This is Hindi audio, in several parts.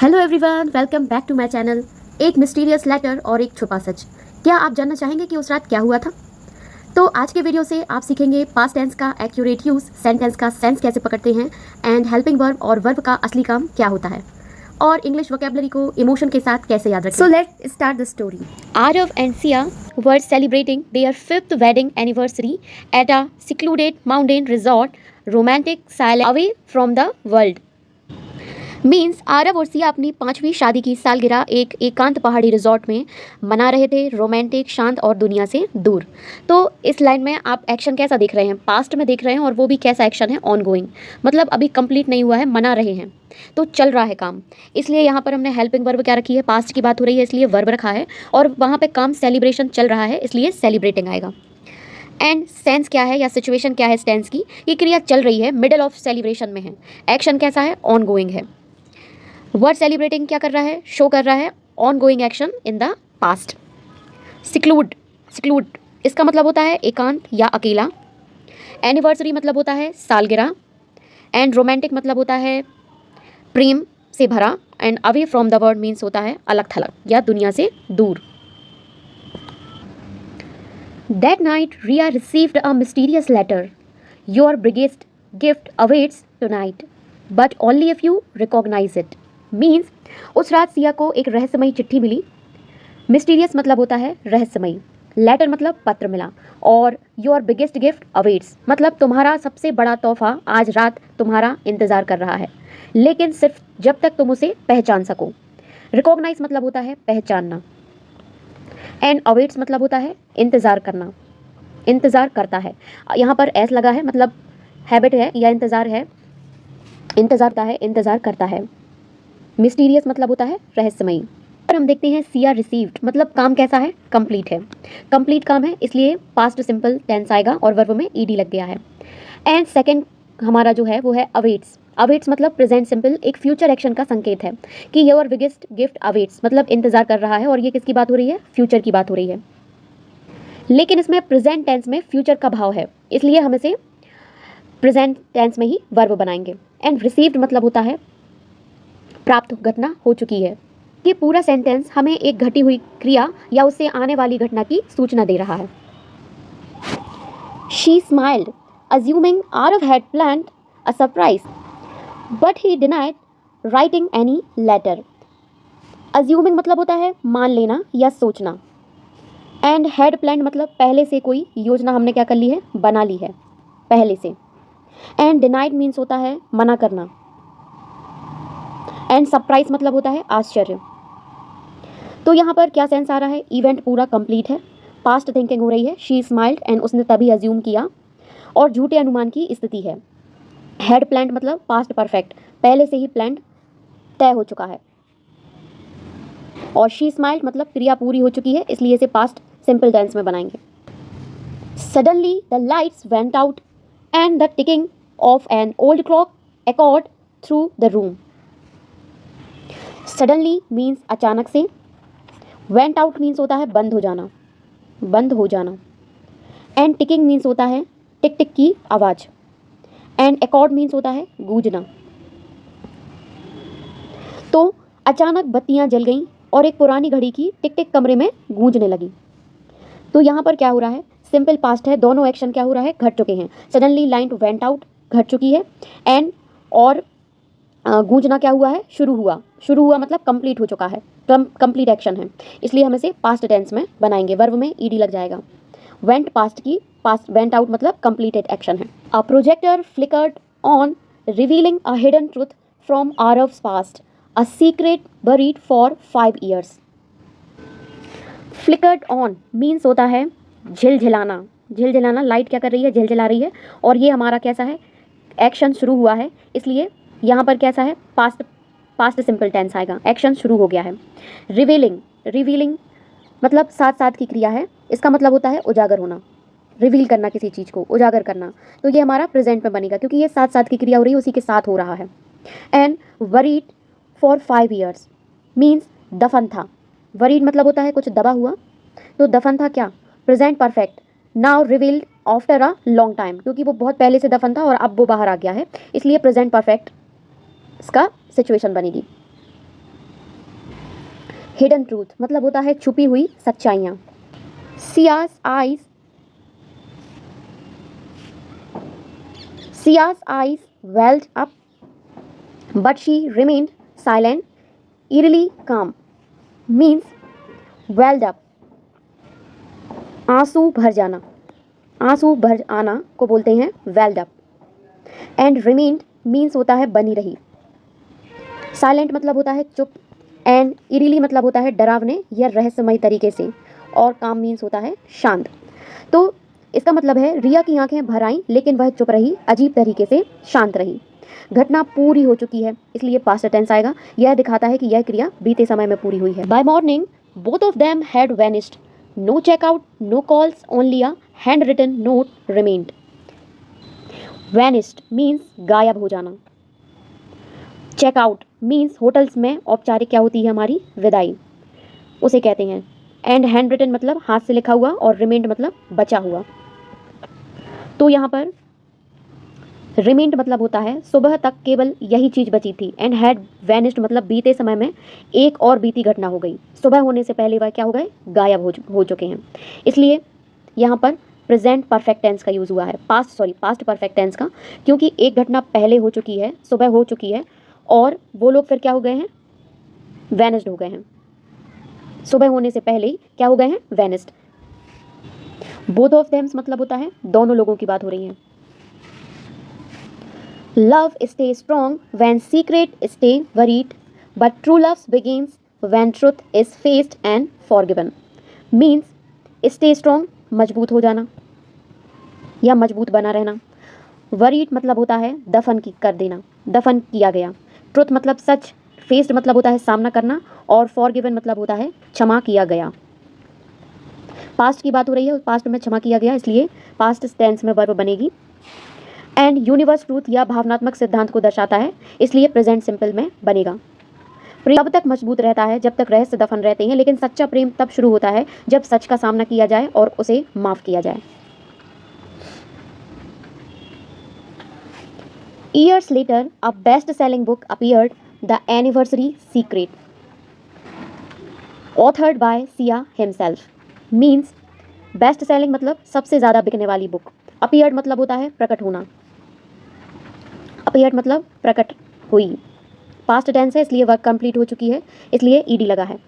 Hello everyone, welcome back to my channel. एक मिस्टीरियस लेटर और एक छुपा सच। क्या आप जानना चाहेंगे कि उस रात क्या हुआ था? तो आज के वीडियो से आप सीखेंगे पास्ट टेंस का एक्यूरेट यूज़, सेंटेंस का सेंस कैसे पकड़ते हैं एंड हेल्पिंग वर्ब और वर्ब का असली काम क्या होता है, और इंग्लिश वोकेबलरी को इमोशन के साथ कैसे याद रखें। So let's start the story. Aarav and Siya were celebrating their 5th wedding anniversary at a secluded mountain resort, romantic, silent, away from the world. Means Aarav और सिया अपनी 5वीं शादी की सालगिरह एक एकांत पहाड़ी रिजॉर्ट में मना रहे थे, रोमांटिक, शांत और दुनिया से दूर। तो इस लाइन में आप एक्शन कैसा देख रहे हैं? पास्ट में देख रहे हैं, और वो भी कैसा एक्शन है? ऑन गोइंग, मतलब अभी कंप्लीट नहीं हुआ है, मना रहे हैं तो चल रहा है काम। इसलिए यहाँ पर हमने हेल्पिंग वर्ब क्या रखी है? पास्ट की बात हो रही है इसलिए वर्ब रखा है, और वहाँ पे काम सेलिब्रेशन चल रहा है इसलिए सेलिब्रेटिंग आएगा। एंड सेंस क्या है या सिचुएशन क्या है इस टेंस की? ये क्रिया चल रही है, मिडल ऑफ सेलिब्रेशन में है। एक्शन कैसा है? ऑन गोइंग है। वर्ड सेलिब्रेटिंग क्या कर रहा है? शो कर रहा है on going action in the past. सिक्लूड, सिक्लूड इसका मतलब होता है एकांत या अकेला। एनिवर्सरी मतलब होता है सालगिरह। एंड रोमांटिक मतलब होता है प्रेम से भरा। And away from the world means होता है अलग थलग या दुनिया से दूर। That night Riya received a mysterious letter. Your biggest gift awaits tonight but only if you recognise it. Means उस रात सिया को एक रहस्यमयी चिट्ठी मिली। मिस्टीरियस मतलब होता है रहस्यमयी, लेटर मतलब पत्र मिला, और योर बिगेस्ट गिफ्ट अवेट्स मतलब तुम्हारा सबसे बड़ा तोहफा आज रात तुम्हारा इंतज़ार कर रहा है, लेकिन सिर्फ जब तक तुम उसे पहचान सको। रिकॉग्नाइज मतलब होता है पहचानना। एंड अवेट्स मतलब होता है इंतज़ार करना, इंतज़ार करता है। यहाँ पर एस लगा है, मतलब हैबिट है या इंतज़ार है, इंतज़ार करता है। मिस्टीरियस मतलब होता है रहस्यमयी। और हम देखते हैं सिया रिसीव्ड मतलब काम कैसा है? कंप्लीट है, कंप्लीट काम है, इसलिए पास्ट सिंपल टेंस आएगा और वर्ब में ईडी लग गया है। एंड सेकंड हमारा जो है वो है अवेट्स। अवेट्स मतलब प्रेजेंट सिंपल, एक फ्यूचर एक्शन का संकेत है कि योर बिगेस्ट गिफ्ट अवेट्स मतलब इंतजार कर रहा है, और ये किसकी बात हो रही है? फ्यूचर की बात हो रही है, लेकिन इसमें प्रेजेंट टेंस में फ्यूचर का भाव है, इसलिए हम इसे प्रेजेंट टेंस में ही वर्ब बनाएंगे। एंड रिसीव्ड मतलब होता है प्राप्त घटना हो चुकी है। ये पूरा सेंटेंस हमें एक घटी हुई क्रिया या उससे आने वाली घटना की सूचना दे रहा है। She smiled, assuming Aarav had planned a surprise, but he denied writing any letter. Assuming मतलब होता है मान लेना या सोचना। एंड हैड प्लान्ड मतलब पहले से कोई योजना हमने क्या कर ली है? बना ली है पहले से। एंड डिनाइड मीन्स होता है मना करना। एंड सरप्राइज मतलब होता है आश्चर्य। तो यहाँ पर क्या सेंस आ रहा है? इवेंट पूरा कंप्लीट है, पास्ट थिंकिंग हो रही है, शी स्माइल्ड एंड उसने तभी अज्यूम किया, और झूठे अनुमान की स्थिति है। हैड प्लान्ड मतलब पास्ट परफेक्ट, पहले से ही प्लान तय हो चुका है, और शी स्माइल्ड मतलब क्रिया पूरी हो चुकी है, इसलिए इसे पास्ट सिंपल टेंस में बनाएंगे। Suddenly the lights went out and the ticking of an old clock echoed through the room. Suddenly means अचानक से, वेंट आउट मीन्स होता है बंद हो जाना, बंद हो जाना। एंड टिकिंग मीन्स होता है टिक टिक की आवाज़। एंड एकॉर्ड मीन्स होता है गूंजना। तो अचानक बत्तियां जल गईं और एक पुरानी घड़ी की टिक टिक कमरे में गूंजने लगी। तो यहाँ पर क्या हो रहा है? सिंपल पास्ट है, दोनों एक्शन क्या हो रहा है? घट चुके हैं। सडनली लाइन वेंट आउट घट चुकी है, एंड और गूंजना क्या हुआ है? शुरू हुआ। शुरू हुआ मतलब कंप्लीट हो चुका है, कंप्लीट एक्शन है, इसलिए हम इसे पास्ट टेंस में बनाएंगे। वर्ब में ईडी लग जाएगा। वेंट पास्ट की, पास्ट वेंट आउट मतलब कंप्लीटेड एक्शन है। A projector flickered on revealing a hidden truth from Aarav's past, a secret buried for 5 years। Flickered on means होता है झिलझिलाना, झिलझिलाना। लाइट क्या कर रही है? झिलझिला रही है, और ये हमारा कैसा है? एक्शन शुरू हुआ है, इसलिए यहाँ पर कैसा है? पास्ट सिंपल टेंस आएगा, एक्शन शुरू हो गया है। रिवीलिंग, रिवीलिंग मतलब साथ साथ की क्रिया है, इसका मतलब होता है उजागर होना, रिवील करना किसी चीज़ को, उजागर करना। तो ये हमारा प्रेजेंट में बनेगा, क्योंकि ये साथ साथ की क्रिया हो रही है, उसी के साथ हो रहा है। And worried for 5 years means दफन था। वरीड मतलब होता है कुछ दबा हुआ, तो दफन था क्या? Present perfect. Now revealed after a long time, क्योंकि वो बहुत पहले से दफन था और अब वो बाहर आ गया है, इसलिए प्रेजेंट परफेक्ट इसका सिचुएशन बनेगी। हिडन ट्रूथ मतलब होता है छुपी हुई सच्चाइयाँ। Sia's eyes welled up, but she remained silent, eerily calm. Means welled up, आंसू भर जाना, आंसू भर आना को बोलते हैं welled up. And remained means होता है बनी रही. साइलेंट मतलब होता है चुप, एंड इरीली मतलब होता है डरावने या रहस्यमय तरीके से, और काम मीन्स होता है शांत। तो इसका मतलब है रिया की आंखें भर आईं लेकिन वह चुप रही, अजीब तरीके से शांत रही। घटना पूरी हो चुकी है इसलिए पास्ट टेंस आएगा। यह दिखाता है कि यह क्रिया बीते समय में पूरी हुई है। By morning both of them had vanished, no checkout, no calls, only a hand written note remained. Vanished means गायब हो जाना। चेकआउट मीन्स होटल्स में औपचारिक क्या होती है हमारी विदाई, उसे कहते हैं। एंड हैंड रिटन मतलब हाथ से लिखा हुआ, और रिमेंड मतलब बचा हुआ। तो यहाँ पर रिमेंड मतलब होता है सुबह तक केवल यही चीज़ बची थी। एंड हैड वैनिस्ड मतलब बीते समय में एक और बीती घटना हो गई। सुबह होने से पहले वह क्या हो गए, गायब हो चुके हैं। इसलिए यहाँ पर प्रेजेंट परफेक्ट टेंस का यूज़ हुआ है, पास्ट परफेक्ट टेंस का, क्योंकि एक घटना पहले हो चुकी है, सुबह हो चुकी है, और वो लोग फिर क्या हो गए हैं, वैनिस्ड हो गए हैं। सुबह होने से पहले ही क्या हो गए हैं, वैनिस्ड। बोथ ऑफ देम्स मतलब होता है दोनों लोगों की बात हो रही है। Love stay strong when secret stay worried, but true love begins when truth is faced and forgiven. Means stay strong मजबूत हो जाना या मजबूत बना रहना। वरीड मतलब होता है दफन कर देना, दफन किया गया। ट्रुथ मतलब सच, फेस्ड मतलब होता है सामना करना, और फॉरगिवन मतलब होता है क्षमा किया गया। पास्ट की बात हो रही है, पास्ट में क्षमा किया गया, इसलिए पास्ट टेंस में वर्ब बनेगी। एंड यूनिवर्स ट्रूथ या भावनात्मक सिद्धांत को दर्शाता है, इसलिए प्रेजेंट सिंपल में बनेगा। प्रेम तब तक मजबूत रहता है जब तक रहस्य दफन रहते हैं, लेकिन सच्चा प्रेम तब शुरू होता है जब सच का सामना किया जाए और उसे माफ किया जाए। Years later, a best-selling book appeared, The Anniversary Secret, authored by Sia himself. Means best-selling मतलब सबसे ज़्यादा बिकने वाली बुक। Appeared मतलब होता है प्रकट होना। Appeared मतलब प्रकट हुई। Past tense है इसलिए वर्क कंप्लीट हो चुकी है, इसलिए ed लगा है।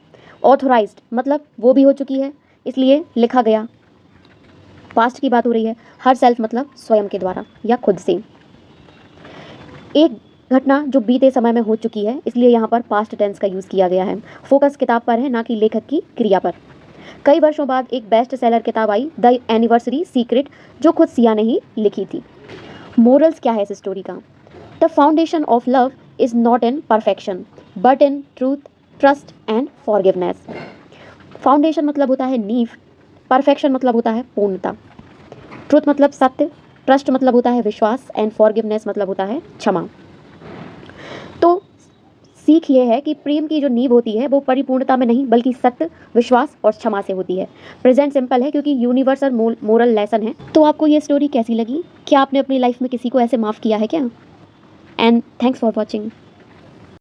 Authorized मतलब वो भी हो चुकी है, इसलिए लिखा गया। Past की बात हो रही है। Herself मतलब स्वयं के द्वारा या खुद से। एक घटना जो बीते समय में हो चुकी है, इसलिए यहाँ पर पास्ट टेंस का यूज़ किया गया है। फोकस किताब पर है, ना कि लेखक की क्रिया पर। कई वर्षों बाद एक बेस्ट सेलर किताब आई, द एनिवर्सरी सीक्रेट, जो खुद सिया ने ही लिखी थी। मोरल्स क्या है इस स्टोरी का? The foundation of love is not in perfection but in truth, trust and forgiveness. Foundation मतलब होता है नींव, परफेक्शन मतलब होता है पूर्णता, ट्रूथ मतलब सत्य, ट्रस्ट मतलब होता है विश्वास, एंड फॉरगिवनेस मतलब होता है क्षमा। तो सीख ये है कि प्रेम की जो नींव होती है वो परिपूर्णता में नहीं बल्कि सत्य, विश्वास और क्षमा से होती है। प्रेजेंट सिंपल है क्योंकि यूनिवर्सल मोरल लेसन है। तो आपको ये स्टोरी कैसी लगी? क्या आपने अपनी लाइफ में किसी को ऐसे माफ़ किया है क्या? And thanks for watching.